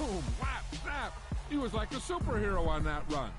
Boom! Whap! Snap! He was like a superhero on that run.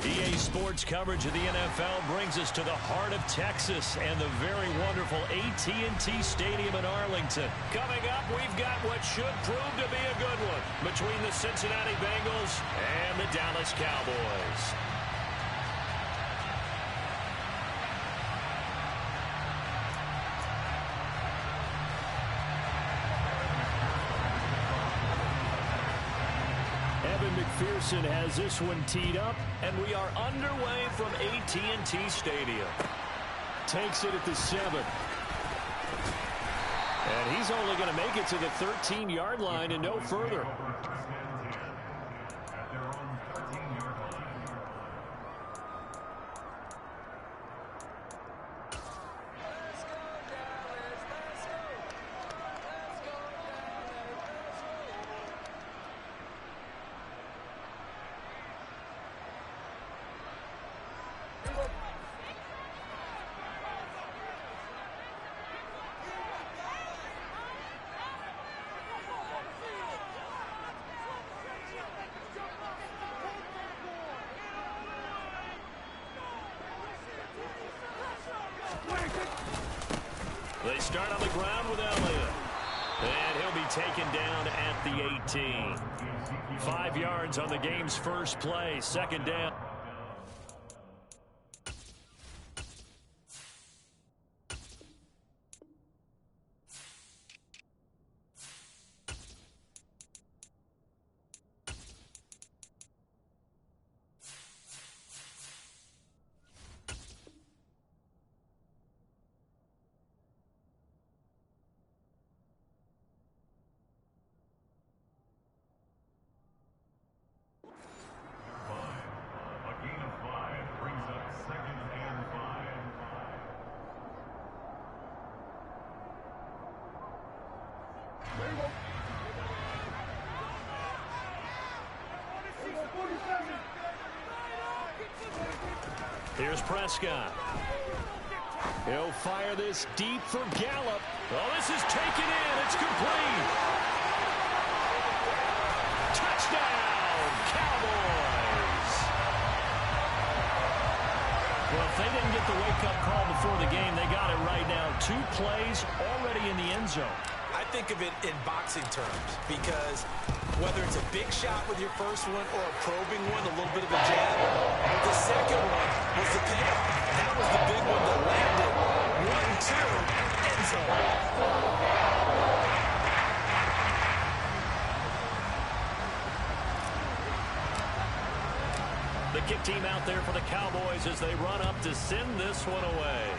EA Sports coverage of the NFL brings us to the heart of Texas and the very wonderful AT&T Stadium in Arlington. Coming up, we've got what should prove to be a good one between the Cincinnati Bengals and the Dallas Cowboys. McPherson has this one teed up, and we are underway from AT&T Stadium. Takes it at the 7. And he's only going to make it to the 13-yard line and no further. They start on the ground with Elliott. And he'll be taken down at the 18. 5 yards on the game's first play. Second down. Here's Prescott. He'll fire this deep for Gallup. Oh, this is taken in. It's complete. Touchdown, Cowboys. Well, if they didn't get the wake-up call before the game, they got it right now. 2 plays already in the end zone. I think of it in boxing terms because whether it's a big shot with your first one or a probing one, a little bit of a jab, the second one was the payoff. That was the big one that landed. 1-2, end zone. The kick team out there for the Cowboys as they run up to send this one away.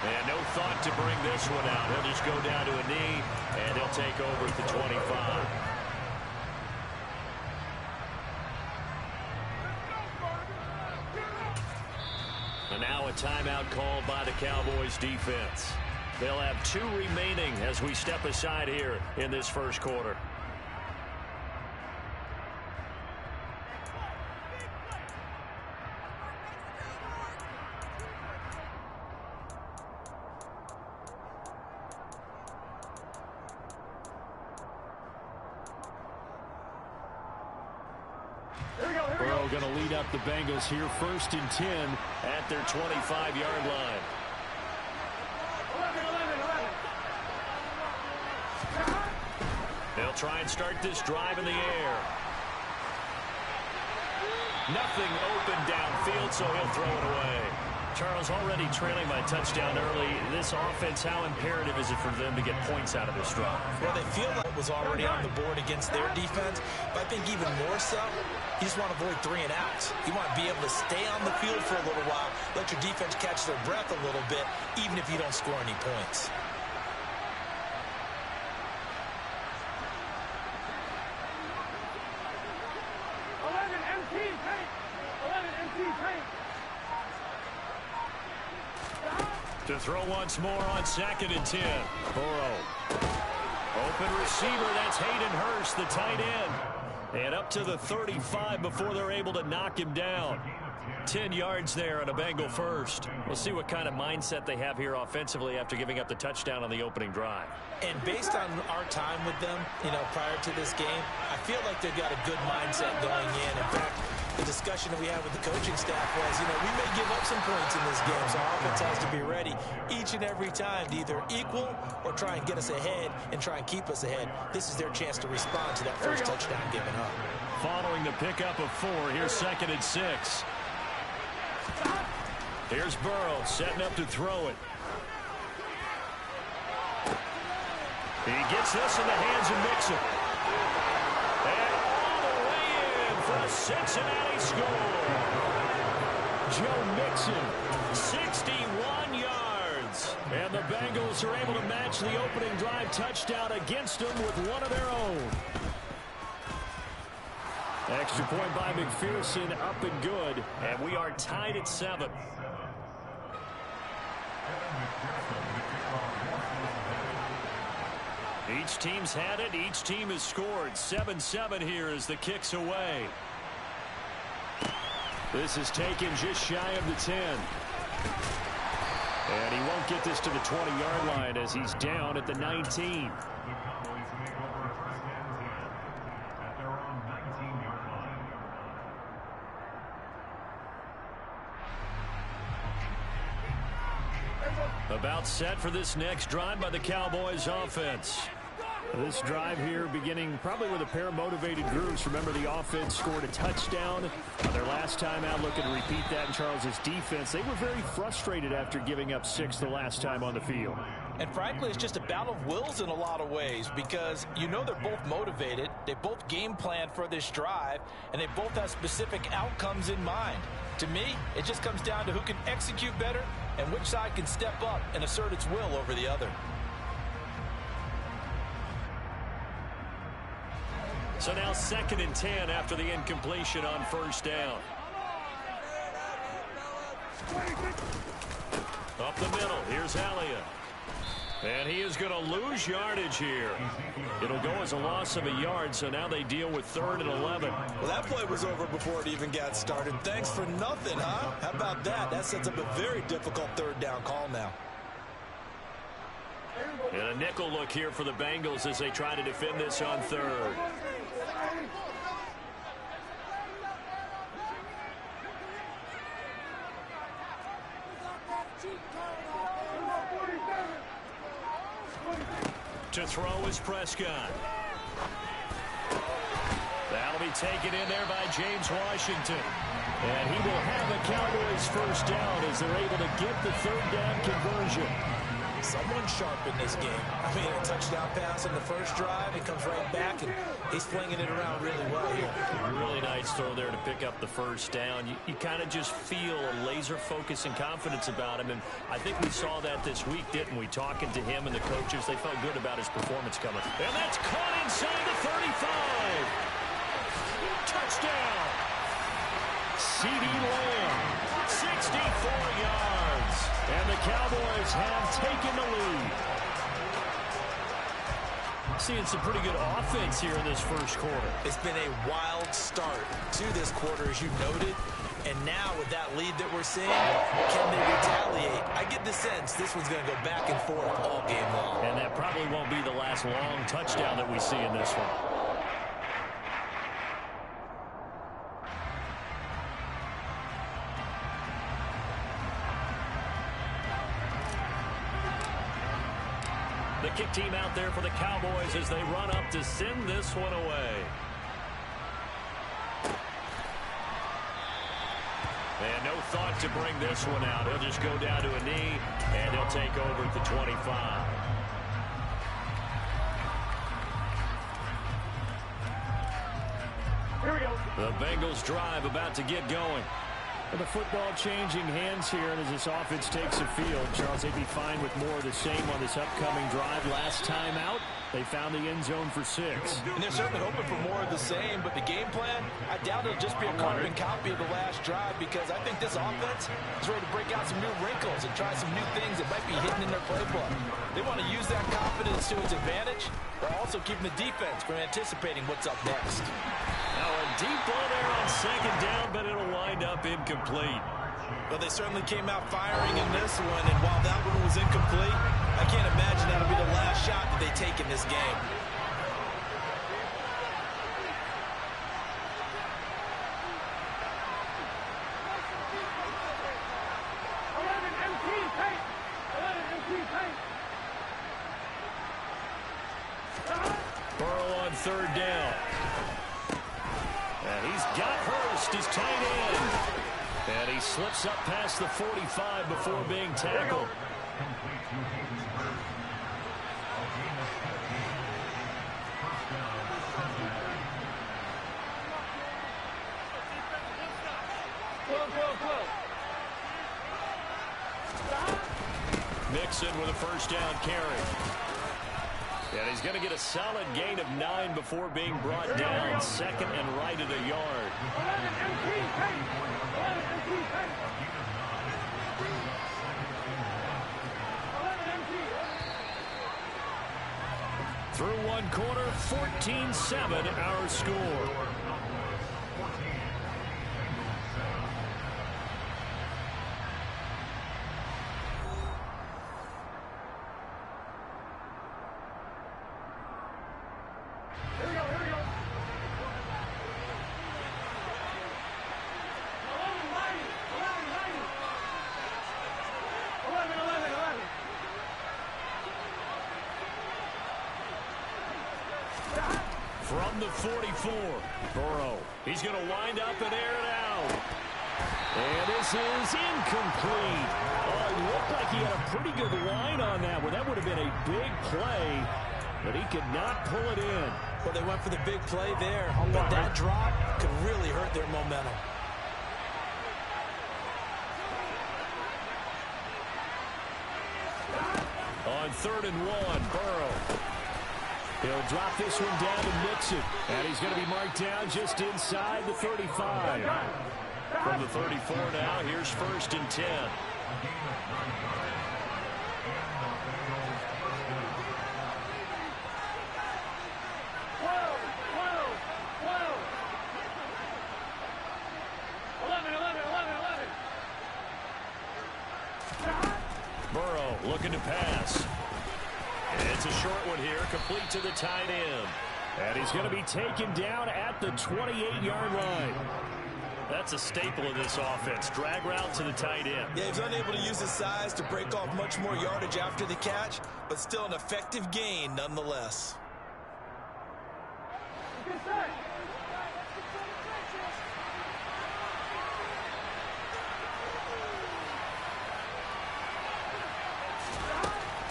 And no thought to bring this one out. He'll just go down to a knee, and he'll take over at the 25. And now a timeout called by the Cowboys defense. They'll have 2 remaining as we step aside here in this first quarter. Burrow going to lead up the Bengals here, 1st and 10 at their 25-yard line. They'll try and start this drive in the air. Nothing open downfield, so he'll throw it away. Charles, already trailing by touchdown early. This offense, how imperative is it for them to get points out of this drive? Well, they feel like it was already on the board against their defense, but I think even more so, you just want to avoid 3 and outs. You want to be able to stay on the field for a little while, let your defense catch their breath a little bit, even if you don't score any points. To throw once more on 2nd and 10. Burrow. Open receiver, that's Hayden Hurst, the tight end. And up to the 35 before they're able to knock him down. 10 yards there on a Bengal first. We'll see what kind of mindset they have here offensively after giving up the touchdown on the opening drive. And based on our time with them, prior to this game, I feel like they've got a good mindset going in. In fact, the discussion that we had with the coaching staff was, we may give up some points in this game, so our offense has to be ready each and every time to either equal or try and get us ahead and try and keep us ahead. This is their chance to respond to that first touchdown given up. Following the pickup of 4, here's 2nd and 6. Here's Burrow setting up to throw it. He gets this in the hands of Mixon. And all the way in for a Cincinnati score. Joe Mixon, 61 yards. And the Bengals are able to match the opening drive touchdown against them with one of their own. Extra point by McPherson, up and good. And we are tied at 7. Each team's had it. Each team has scored. 7-7 here as the kick's away. This is taken just shy of the 10. And he won't get this to the 20-yard line as he's down at the 19. About set for this next drive by the Cowboys offense. This drive here beginning probably with a pair of motivated groups. Remember, the offense scored a touchdown on their last time out. Looking to repeat that in Charles's defense. They were very frustrated after giving up 6 the last time on the field. And frankly, it's just a battle of wills in a lot of ways because they're both motivated. They both game plan for this drive, and they both have specific outcomes in mind. To me, it just comes down to who can execute better and which side can step up and assert its will over the other. So now 2nd and 10 after the incompletion on first down. Up the middle, here's Elliott. And he is going to lose yardage here. It'll go as a loss of a yard, so now they deal with 3rd and 11. Well, that play was over before it even got started. Thanks for nothing, huh? How about that? That sets up a very difficult 3rd down call now. And a nickel look here for the Bengals as they try to defend this on 3rd. To throw is Prescott. That'll be taken in there by James Washington. And he will have a Cowboys first down as they're able to get the 3rd down conversion. Someone sharp in this game. I mean, a touchdown pass in the first drive. He comes right back, and he's flinging it around really well here. Really nice throw there to pick up the first down. You kind of just feel a laser focus and confidence about him, and I think we saw that this week, didn't we? Talking to him and the coaches, they felt good about his performance coming. And that's caught inside the 35. Touchdown. CeeDee Lamb, 64 yards. And the Cowboys have taken the lead. Seeing some pretty good offense here in this first quarter. It's been a wild start to this quarter, as you noted. And now with that lead that we're seeing, can they retaliate? I get the sense this one's going to go back and forth all game long. And that probably won't be the last long touchdown that we see in this one. The kick team out there for the Cowboys as they run up to send this one away. And no thought to bring this one out. He'll just go down to a knee, and he'll take over at the 25. Here we go. The Bengals drive about to get going. The football changing hands here, and as this offense takes the field, Charles, they'd be fine with more of the same on this upcoming drive. Last time out, they found the end zone for 6. And they're certainly hoping for more of the same, but the game plan, I doubt it'll just be a carbon copy of the last drive, because I think this offense is ready to break out some new wrinkles and try some new things that might be hidden in their playbook. They want to use that confidence to its advantage, while also keeping the defense from anticipating what's up next. Now a deep ball there on 2nd down, but it'll wind up incomplete. Well, they certainly came out firing in this one, and while that one was incomplete, I can't imagine that'll be the last shot that they take in this game. Burrow on 3rd down. And he's got Hurst, his tight end. And he slips up past the 45 before being tackled. Mixon with a first down carry. And he's going to get a solid gain of 9 before being brought down. 2nd and right at a yard. Through one quarter, 14-7 our score. From the 44, Burrow. He's going to wind up and air it out. And this is incomplete. Oh, it looked like he had a pretty good line on that one. That would have been a big play, but he could not pull it in. Well, they went for the big play there, but that drop could really hurt their momentum. On 3rd and 1, Burrow. He'll drop this one down to Mixon. And he's going to be marked down just inside the 35. From the 34 now, here's 1st and 10. It's a short one here, complete to the tight end. And he's going to be taken down at the 28-yard line. That's a staple of this offense. Drag route to the tight end. Yeah, he was unable to use his size to break off much more yardage after the catch, but still an effective gain nonetheless.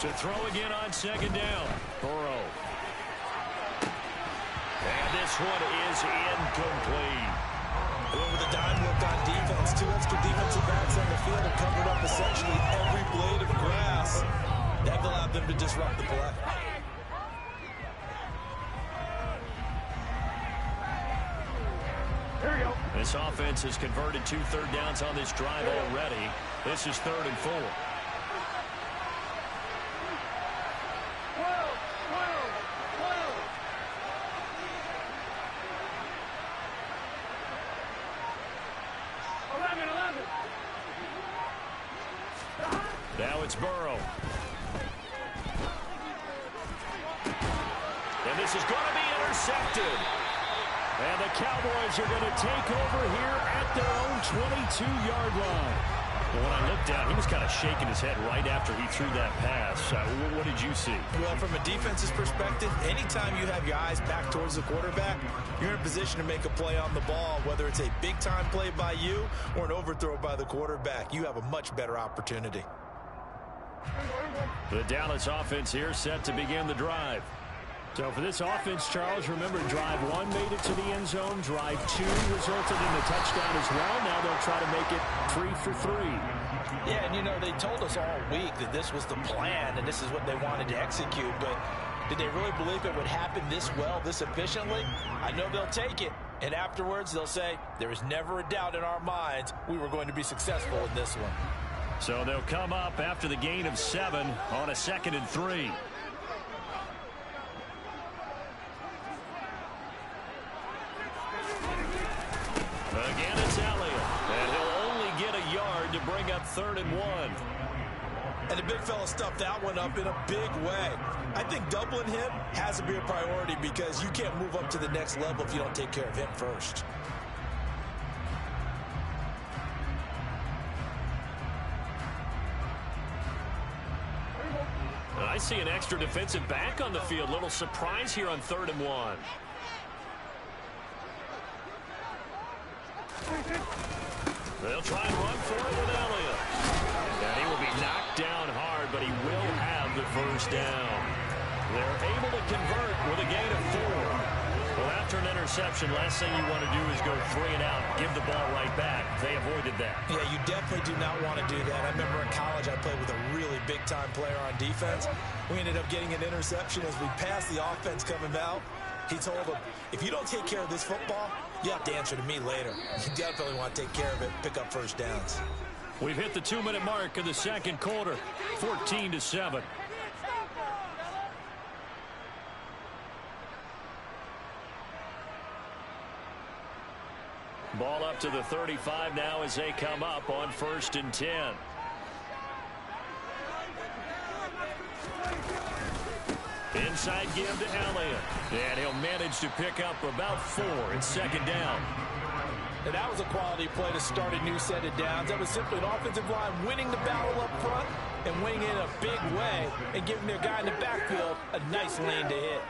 To throw again on second down. Burrow. And this one is incomplete. Well, with a dime look on defense, 2 extra defensive backs on the field have covered up essentially every blade of grass. That allowed them to disrupt the play. This offense has converted 2 third downs on this drive already. This is 3rd and 4. Now it's Burrow. And this is going to be intercepted. And the Cowboys are going to take over here at their own 22-yard line. Well, when I looked down, he was kind of shaking his head right after he threw that pass. What did you see? Well, from a defense's perspective, anytime you have your eyes back towards the quarterback, you're in a position to make a play on the ball, whether it's a big-time play by you or an overthrow by the quarterback. You have a much better opportunity. The Dallas offense here set to begin the drive. So for this offense, Charles, remember drive 1 made it to the end zone. Drive 2 resulted in a touchdown as well. Now they'll try to make it 3 for 3. Yeah, and you know, they told us all week that this was the plan and this is what they wanted to execute. But did they really believe it would happen this well, this efficiently? I know they'll take it. And afterwards, they'll say, there was never a doubt in our minds we were going to be successful in this one. So they'll come up after the gain of 7 on a 2nd and 3. Again, it's Elliott. And he'll only get a yard to bring up 3rd and 1. And the big fella stuffed that one up in a big way. I think doubling him has to be a priority because you can't move up to the next level if you don't take care of him first. I see an extra defensive back on the field. Little surprise here on 3rd and 1. They'll try and run for it with Elliott. And he will be knocked down hard, but he will have the first down. They're able to convert with a gain of 4. Well, after an interception, last thing you want to do is go 3 and out, give the ball right back. They avoided that. Yeah, you definitely do not want to do that. I remember in college I played with a really big-time player on defense. We ended up getting an interception as we passed the offense coming out. He told him, if you don't take care of this football, you have to answer to me later. You definitely want to take care of it, pick up first downs. We've hit the 2-minute mark of the second quarter, 14-7. Ball up to the 35 now as they come up on 1st and 10. Inside give to Elliott. And he'll manage to pick up about 4. It's 2nd down. And that was a quality play to start a new set of downs. That was simply an offensive line winning the battle up front and winning it in a big way and giving their guy in the backfield a nice lane to hit.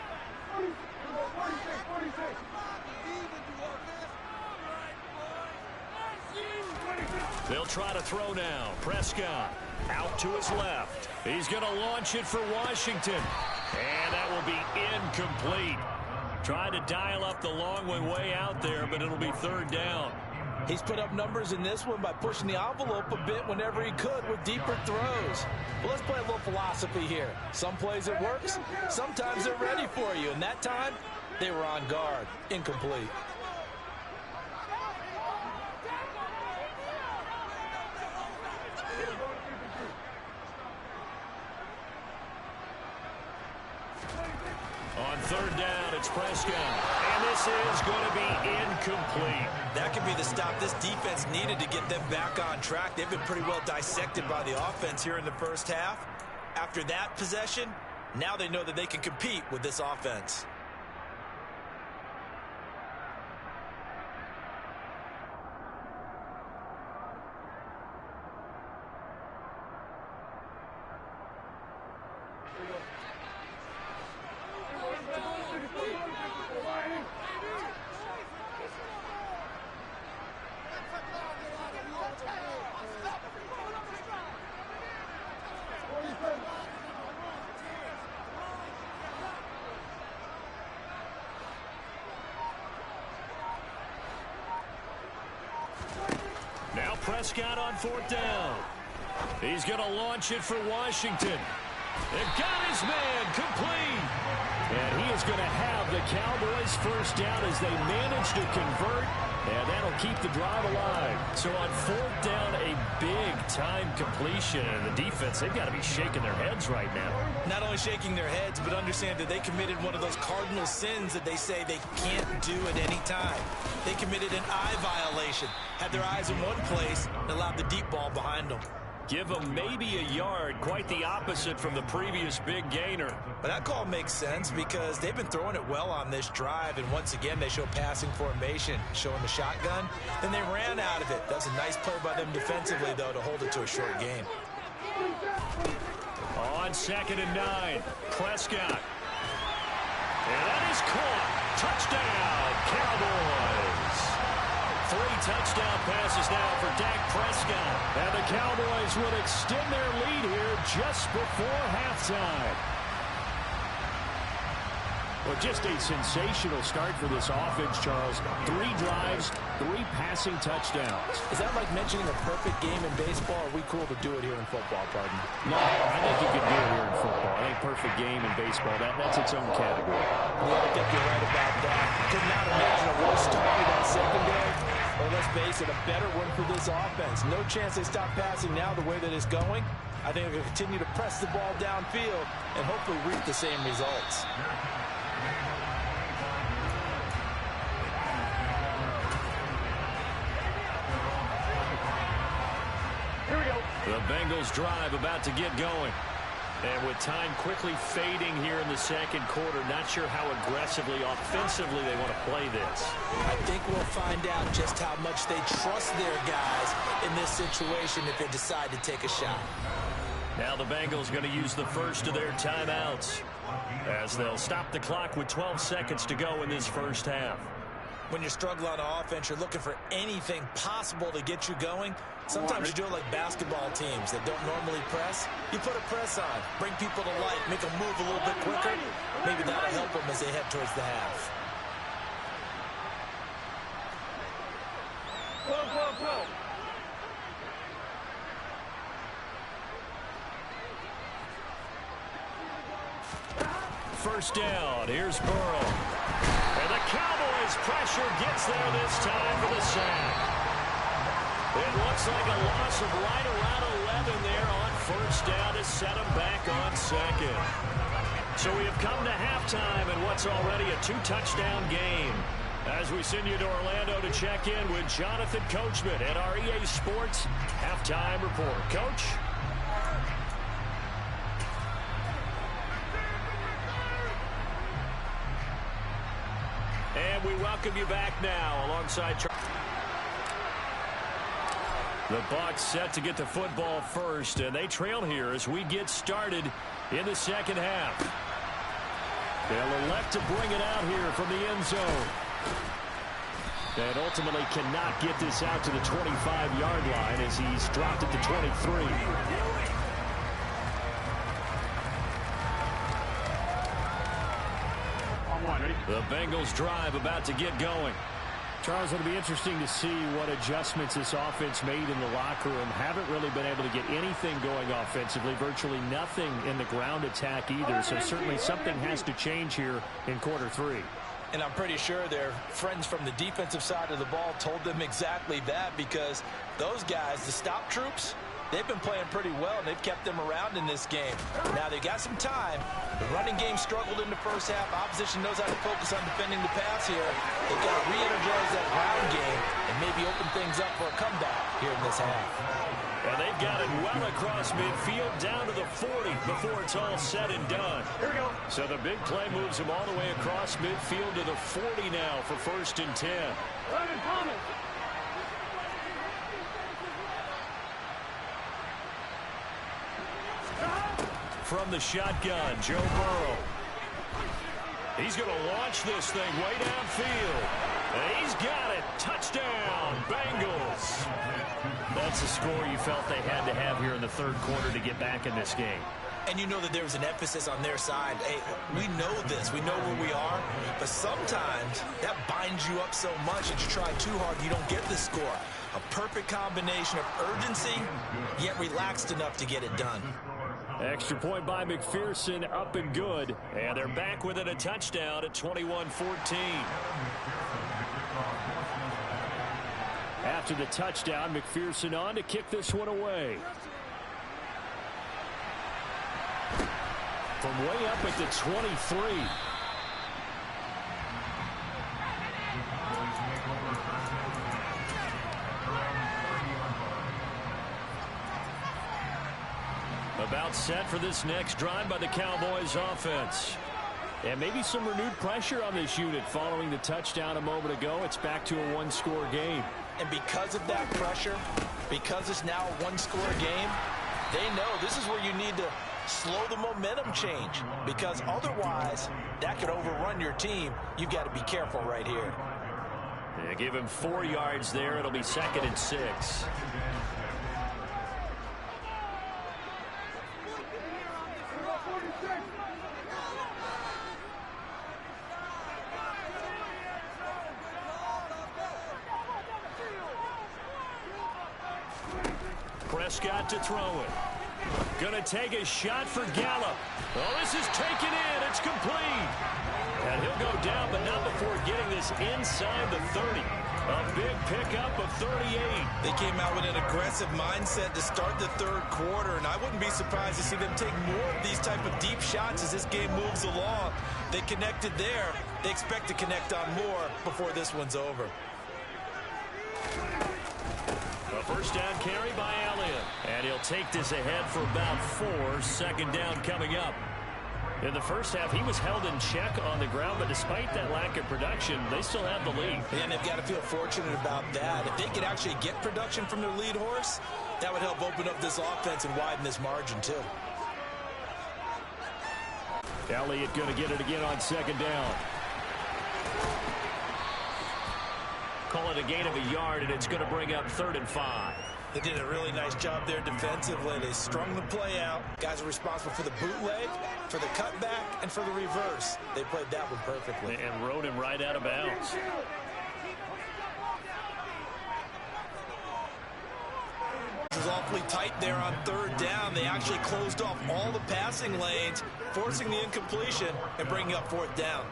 They'll try to throw now. Prescott out to his left. He's going to launch it for Washington. And that will be incomplete. Trying to dial up the long one way out there, but it'll be 3rd down. He's put up numbers in this one by pushing the envelope a bit whenever he could with deeper throws. But let's play a little philosophy here. Some plays it works, sometimes they're ready for you. And that time, they were on guard. Incomplete. On 3rd down, it's Prescott. And this is going to be incomplete. That could be the stop this defense needed to get them back on track. They've been pretty well dissected by the offense here in the first half. After that possession, Now they know that they can compete with this offense. Now Prescott on 4th down. He's going to launch it for Washington. And got his man complete. And he is going to have the Cowboys first down as they manage to convert. And that'll keep the drive alive. So on 4th down, a big-time completion. And the defense, they've got to be shaking their heads right now. Not only shaking their heads, but understand that they committed one of those cardinal sins that they say they can't do at any time. They committed an eye violation, had their eyes in one place, and allowed the deep ball behind them. Give them maybe a yard, quite the opposite from the previous big gainer. But that call makes sense because they've been throwing it well on this drive, and once again they show passing formation, showing the shotgun. Then they ran out of it. That was a nice play by them defensively, though, to hold it to a short game. On 2nd and 9, Prescott. And that is caught. Touchdown, Cowboys. 3 touchdown passes now for Dak Prescott. And the Cowboys would extend their lead here just before halftime. Well, just a sensational start for this offense, Charles. 3 drives, 3 passing touchdowns. Is that like mentioning a perfect game in baseball? Or are we cool to do it here in football, pardon? No, I think you can do it here in football. I think perfect game in baseball, that's its own category. Yeah, I think you're right about that. Could not imagine a worse start to that secondary. Or let's face it, a better one for this offense. No chance they stop passing now the way that it's going. I think they're going to continue to press the ball downfield and hopefully reap the same results. The Bengals drive about to get going. And with time quickly fading here in the second quarter, not sure how aggressively, offensively they want to play this. I think we'll find out just how much they trust their guys in this situation if they decide to take a shot. Now the Bengals going to use the first of their timeouts as they'll stop the clock with 12 seconds to go in this first half. When you're struggling on offense, you're looking for anything possible to get you going. Sometimes you do it like basketball teams that don't normally press. You put a press on, bring people to life, make them move a little bit quicker. Maybe that'll help them as they head towards the half. Go, go, go. First down, here's Burrow. And the Cowboys pressure gets there this time for the sack. It looks like a loss of right around 11 there on first down to set them back on second. So we have come to halftime in what's already a 2-touchdown game. As we send you to Orlando to check in with Jonathan Coachman at our EA Sports Halftime Report. Coach? And we welcome you back now alongside Charles. The Bucs set to get the football first, and they trail here as we get started in the second half. They'll elect to bring it out here from the end zone. And ultimately cannot get this out to the 25-yard line as he's dropped at the 23. The Bengals drive about to get going. Charles, it'll be interesting to see what adjustments this offense made in the locker room. Haven't really been able to get anything going offensively, virtually nothing in the ground attack either. So certainly something has to change here in quarter 3. And I'm pretty sure their friends from the defensive side of the ball told them exactly that, because those guys, the stop troops, they've been playing pretty well, and they've kept them around in this game. Now, they got some time. The running game struggled in the first half. Opposition knows how to focus on defending the pass here. They've got to re-energize that ground game and maybe open things up for a comeback here in this half. And they've got it well across midfield down to the 40 before it's all said and done. Here we go. So the big play moves them all the way across midfield to the 40 now for 1st and 10. From the shotgun, Joe Burrow. He's going to launch this thing way downfield. And he's got it. Touchdown, Bengals. That's the score you felt they had to have here in the 3rd quarter to get back in this game. And you know that there was an emphasis on their side. Hey, we know this. We know where we are. But sometimes that binds you up so much that you try too hard, you don't get the score. A perfect combination of urgency, yet relaxed enough to get it done. Extra point by McPherson, up and good. And they're back within a touchdown at 21-14. After the touchdown, McPherson on to kick this one away. From way up at the 23. About set for this next drive by the Cowboys offense. And maybe some renewed pressure on this unit following the touchdown a moment ago. It's back to a one-score game. And because of that pressure, because it's now a one-score game, they know this is where you need to slow the momentum change, because otherwise that could overrun your team. You've got to be careful right here. Yeah, give him 4 yards there. It'll be 2nd and 6. Prescott to throw it. Gonna take a shot for Gallup. Oh, this is taken in. It's complete. And he'll go down, but not before getting this inside the 30. A big pickup of 38. They came out with an aggressive mindset to start the 3rd quarter, and I wouldn't be surprised to see them take more of these type of deep shots as this game moves along. They connected there. They expect to connect on more before this one's over. A 1st down carry by Elliott. And he'll take this ahead for about 4. 2nd down coming up. In the 1st half, he was held in check on the ground, but despite that lack of production, they still have the lead. And they've got to feel fortunate about that. If they could actually get production from their lead horse, that would help open up this offense and widen this margin too. Elliott going to get it again on 2nd down. Call it a gain of a yard, and it's going to bring up 3rd and 5. They did a really nice job there defensively. They strung the play out. Guys are responsible for the bootleg, for the cutback, and for the reverse. They played that one perfectly. And rode him right out of bounds. This is awfully tight there on 3rd down. They actually closed off all the passing lanes, forcing the incompletion and bringing up 4th down.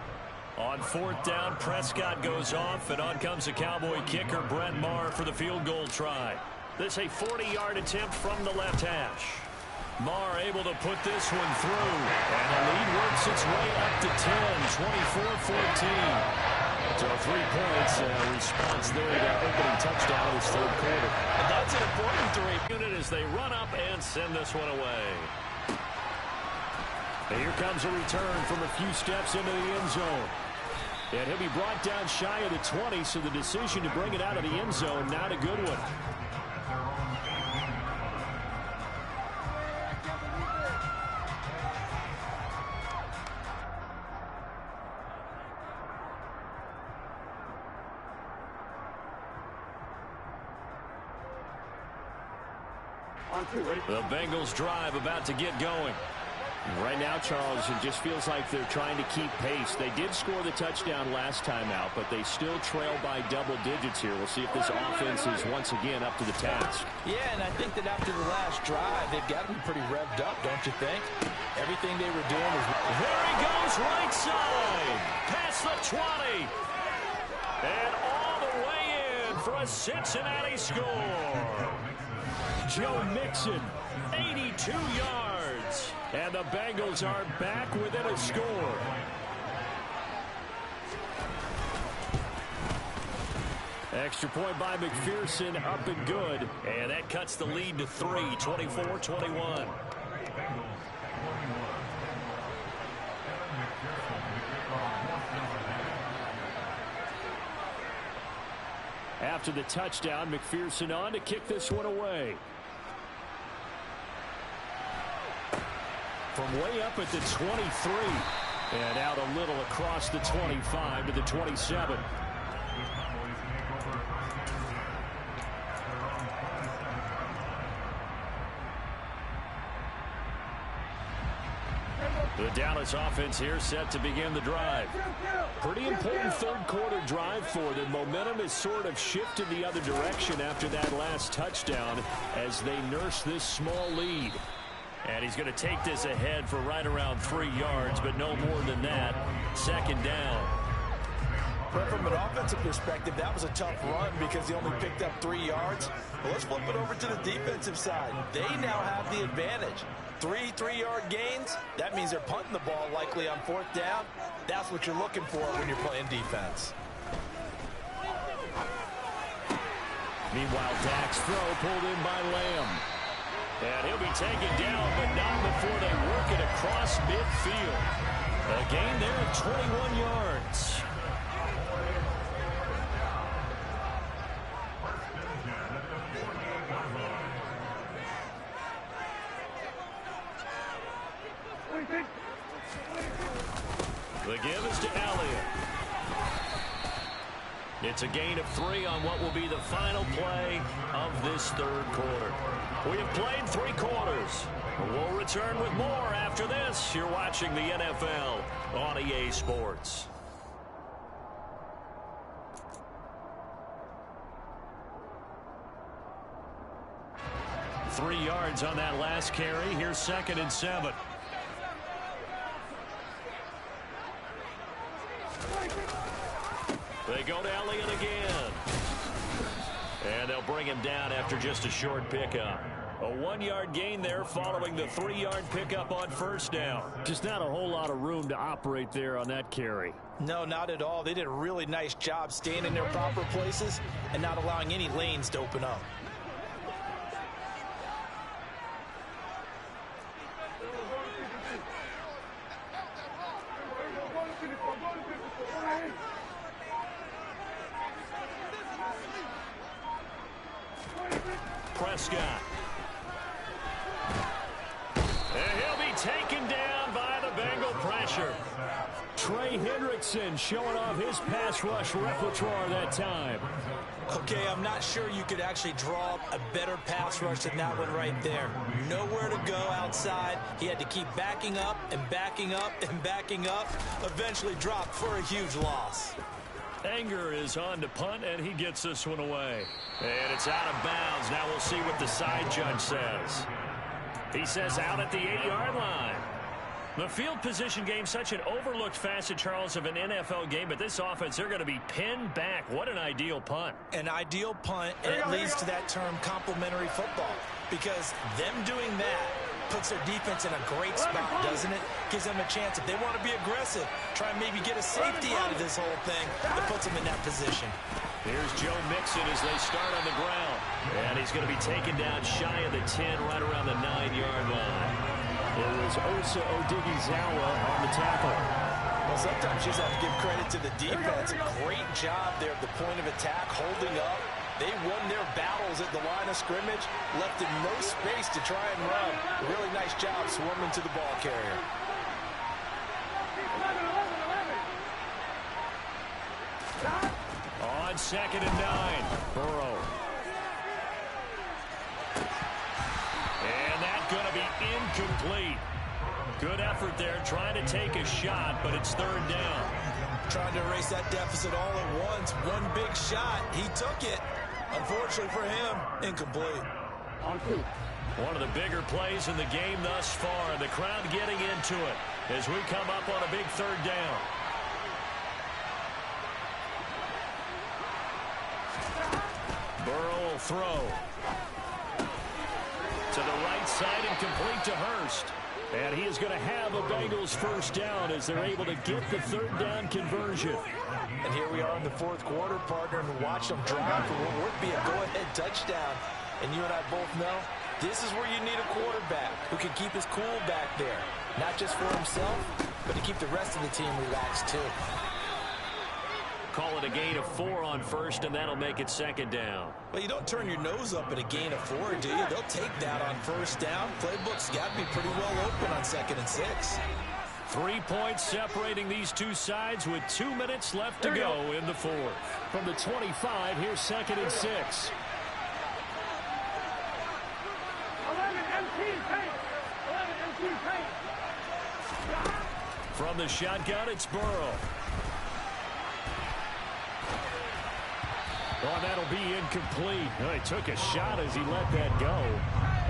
On 4th down, Prescott goes off, and on comes the Cowboy kicker, Brent Maher, for the field goal try. This a 40-yard attempt from the left hash. Maher able to put this one through, and the lead works its way up to 10, 24-14. So 3 points, response there to that opening touchdown in this 3rd quarter. And that's an important 3. Unit as they run up and send this one away. And here comes a return from a few steps into the end zone. And he'll be brought down shy of the 20, so the decision to bring it out of the end zone, not a good one. The Bengals drive about to get going. Right now, Charles, it just feels like they're trying to keep pace. They did score the touchdown last time out, but they still trail by double digits here. We'll see if this offense is once again up to the task. Yeah, and I think that after the last drive, they've got to be pretty revved up, don't you think? Everything they were doing is... There he goes, right side, past the 20. And all the way in for a Cincinnati score. Joe Mixon, 82 yards. And the Bengals are back within a score. Extra point by McPherson, up and good. And that cuts the lead to 3, 24-21. After the touchdown, McPherson on to kick this one away. From way up at the 23. And out a little across the 25 to the 27. The Dallas offense here set to begin the drive. Pretty important third quarter drive for them. Momentum has sort of shifted the other direction after that last touchdown as they nurse this small lead. And he's going to take this ahead for right around 3 yards, but no more than that. Second down. But from an offensive perspective, that was a tough run because he only picked up 3 yards. Well, let's flip it over to the defensive side. They now have the advantage. 3 3-yard gains, that means they're punting the ball likely on 4th down. That's what you're looking for when you're playing defense. Meanwhile, Dak's throw pulled in by Lamb. And he'll be taken down, but not before they work it across midfield. A gain there of 21 yards. The give is to Elliott. It's a gain of 3 on what will be the final play of this third quarter. We have played 3 quarters. We'll return with more after this. You're watching the NFL on EA Sports. Three yards on that last carry. Here's 2nd and 7. They go to Elliott again. And they'll bring him down after just a short pickup. A 1-yard gain there following the 3-yard pickup on 1st down. Just not a whole lot of room to operate there on that carry. No, not at all. They did a really nice job staying in their proper places and not allowing any lanes to open up. Prescott. And he'll be taken down by the Bengal pressure. Trey Hendrickson showing off his pass rush repertoire that time. Okay, I'm not sure you could actually draw a better pass rush than that one right there. Nowhere to go outside. He had to keep backing up and backing up and backing up. Eventually dropped for a huge loss. Anger is on to punt, and he gets this one away. And it's out of bounds. Now we'll see what the side judge says. He says out at the 8-yard line. The field position game, such an overlooked facet, Charles, of an NFL game, but this offense, they're going to be pinned back. What an ideal punt. An ideal punt, and it leads to that term complementary football, because them doing that puts their defense in a great spot, doesn't it? Gives them a chance, if they want to be aggressive, try and maybe get a safety out of this whole thing, that puts them in that position. Here's Joe Mixon as they start on the ground. And he's going to be taken down shy of the 10, right around the 9-yard line. It was Osa Odighizuwa on the tackle. Well, sometimes you just have to give credit to the defense. A great job there at the point of attack, holding up. They won their battles at the line of scrimmage, left in no space to try and run. A really nice job swarming to the ball carrier. On 2nd and 9, Burrow. And that's going to be incomplete. Good effort there, trying to take a shot, but it's 3rd down. Trying to erase that deficit all at once. One big shot. He took it. Unfortunately for him, incomplete. One of the bigger plays in the game thus far, and the crowd getting into it as we come up on a big 3rd down. Burrow will throw. To the right side and complete to Hurst. And he is going to have a Bengals first down as they're able to get the third down conversion. And here we are in the fourth quarter, partner, and watch them drive for what would be a go-ahead touchdown. And you and I both know this is where you need a quarterback who can keep his cool back there. Not just for himself, but to keep the rest of the team relaxed too. Call it a gain of 4 on first, and that'll make it second down. Well, you don't turn your nose up at a gain of 4, do you? They'll take that on first down. Playbook's got to be pretty well open on 2nd and 6. 3 points separating these two sides with 2 minutes left to go in the fourth. From the 25, here's 2nd and 6. From the shotgun, it's Burrow. Oh, that'll be incomplete. Oh, he took a shot as he let that go.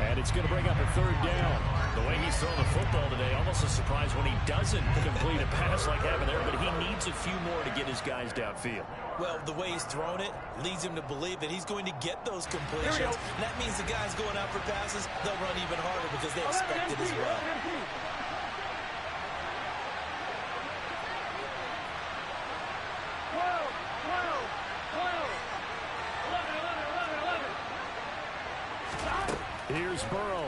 And it's going to bring up a third down. The way he's throwing the football today, almost a surprise when he doesn't complete a pass like having there, but he needs a few more to get his guys downfield. Well, the way he's thrown it leads him to believe that he's going to get those completions. And that means the guys going out for passes, they'll run even harder because they expect it as well. Here's Burrow.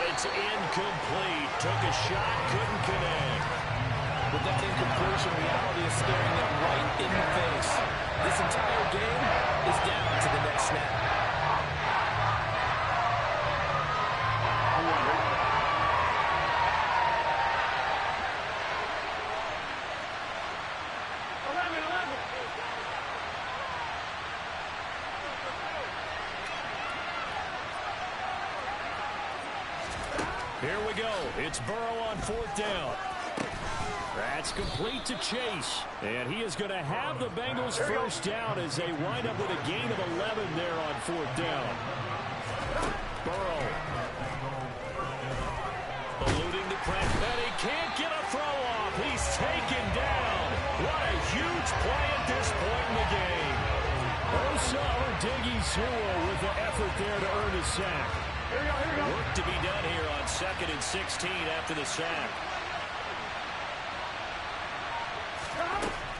It's incomplete. Took a shot, couldn't connect. With that incompletion, reality is staring them right in the face. This entire game is down to the next snap. Here we go. It's Burrow on 4th down. That's complete to Chase. And he is going to have the Bengals first down as they wind up with a gain of 11 there on 4th down. Burrow. Eluding the press. And he can't get a throw off. He's taken down. What a huge play at this point in the game. Osa Odighizuwa with the effort there to earn a sack. Work to be done here on 2nd and 16 after the sack.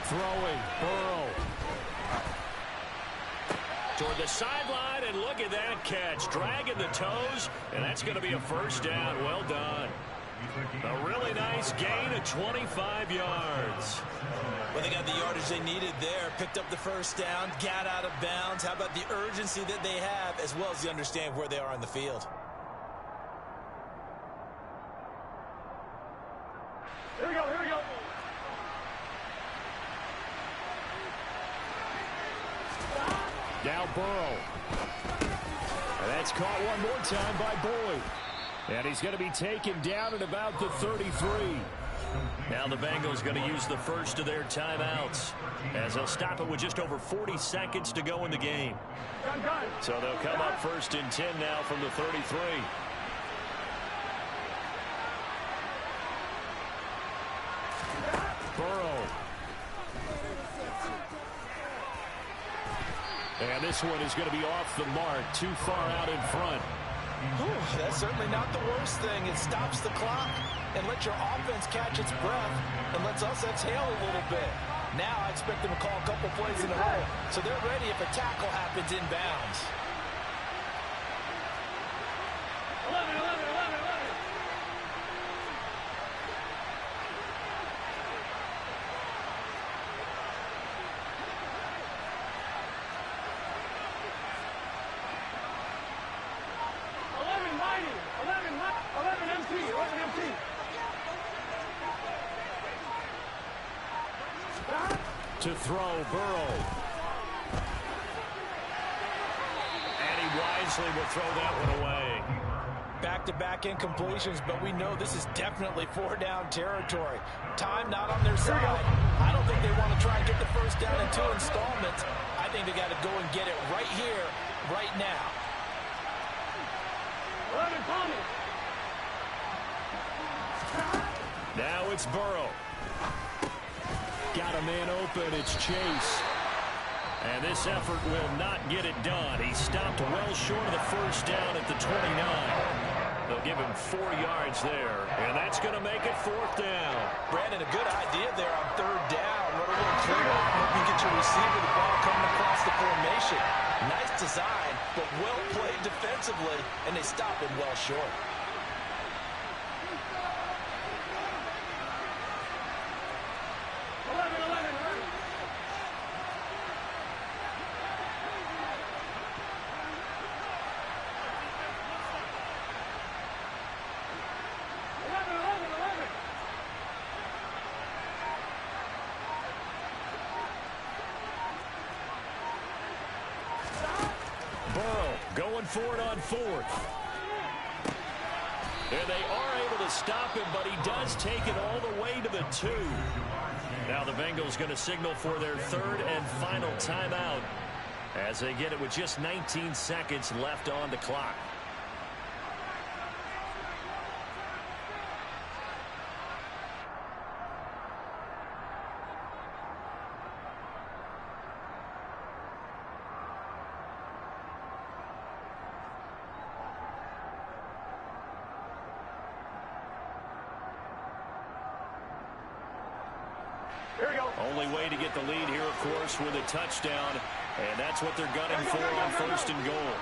Throwing, Burrow. Toward the sideline, and look at that catch. Dragging the toes, and that's going to be a first down. Well done. A really nice gain of 25 yards. Well, they got the yardage they needed there. Picked up the first down, got out of bounds. How about the urgency that they have, as well as the understanding of where they are on the field? Here we go, here we go. Now Burrow. And that's caught one more time by Boyd. And he's going to be taken down at about the 33. Now the Bengals going to use the first of their timeouts as they'll stop it with just over 40 seconds to go in the game. So they'll come up 1st and 10 now from the 33. Burrow. And this one is going to be off the mark, too far out in front. Whew, that's certainly not the worst thing. It stops the clock and lets your offense catch its breath and lets us exhale a little bit. Now I expect them to call a couple plays in a row, so they're ready if a tackle happens inbounds. 11, 11, 11, 11. To throw, Burrow. And he wisely will throw that one away. Back-to-back incompletions, but we know this is definitely 4-down territory. Time not on their side. I don't think they want to try and get the first down in 2 installments. I think they got to go and get it right here, right now. 11, Tommy. Now it's Burrow. Got a man open. It's Chase. And this effort will not get it done. He stopped well short of the first down at the 29. They'll give him 4 yards there, and that's going to make it 4th down. Brandon, a good idea there on 3rd down. Run a little clearer. Hope you get your receiver the ball coming across the formation. Nice design, but well played defensively, and they stop him well short. Going for it on 4th. And they are able to stop him, but he does take it all the way to the 2. Now the Bengals going to signal for their 3rd and final timeout as they get it with just 19 seconds left on the clock. Only way to get the lead here, of course, with a touchdown, and that's what they're gunning for on 1st and goal.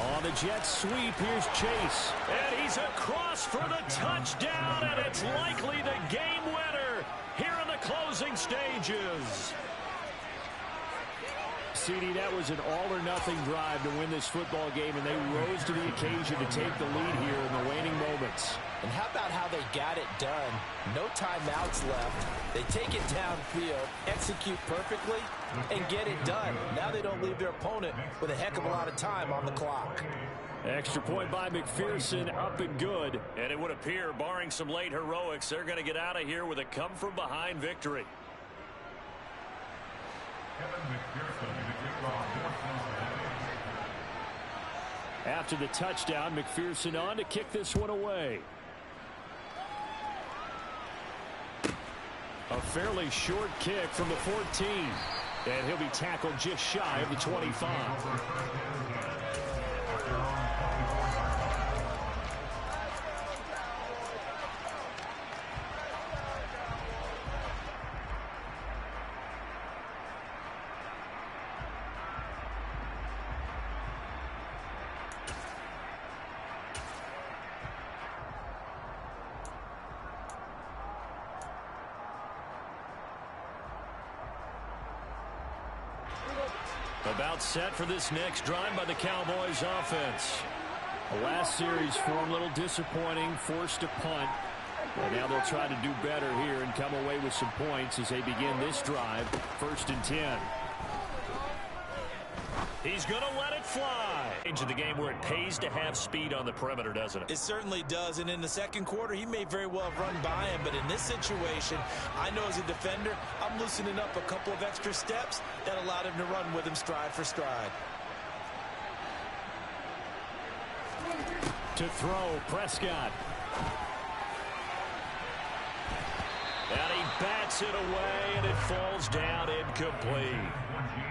On the Jets sweep, here's Chase. And he's across for the touchdown, and it's likely the game winner here in the closing stages. CD, that was an all-or-nothing drive to win this football game, and they rose to the occasion to take the lead here in the waning moments. And how about how they got it done? No timeouts left. They take it downfield, execute perfectly, and get it done. Now they don't leave their opponent with a heck of a lot of time on the clock. Extra point by McPherson, up and good. And it would appear, barring some late heroics, they're going to get out of here with a come-from-behind victory. After the touchdown, McPherson on to kick this one away. A fairly short kick from the 14. And he'll be tackled just shy of the 25. About set for this next drive by the Cowboys offense. The last series for them, a little disappointing, forced to punt. And now they'll try to do better here and come away with some points as they begin this drive. 1st and 10. He's going to let it fly. Into the game where it pays to have speed on the perimeter, doesn't it? It certainly does. And in the second quarter, he may very well have run by him. But in this situation, I know as a defender, I'm loosening up a couple of extra steps that allowed him to run with him stride for stride. To throw, Prescott. And he bats it away, and it falls down incomplete.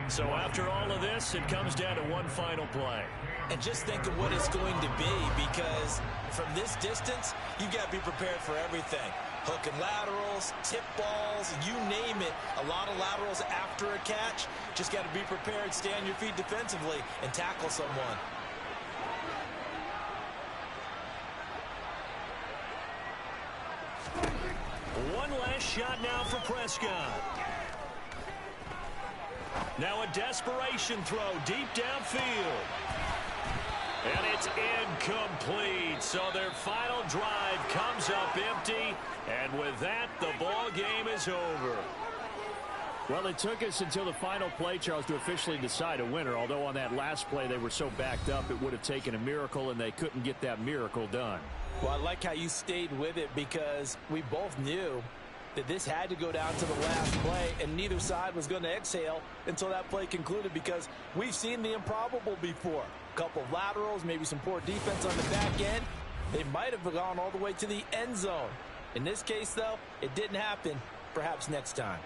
So after all of this, it comes down to one final play. And just think of what it's going to be, because from this distance, you've got to be prepared for everything. Hook and laterals, tip balls, you name it. A lot of laterals after a catch. Just got to be prepared, stay on your feet defensively, and tackle someone. One last shot now for Prescott. Now a desperation throw deep downfield. And it's incomplete. So their final drive comes up empty. And with that, the ball game is over. Well, it took us until the final play, Charles, to officially decide a winner. Although on that last play they were so backed up, it would have taken a miracle, and they couldn't get that miracle done. Well, I like how you stayed with it, because we both knew that this had to go down to the last play, and neither side was going to exhale until that play concluded, because we've seen the improbable before. A couple of laterals, maybe some poor defense on the back end. They might have gone all the way to the end zone. In this case, though, it didn't happen. perhaps next time.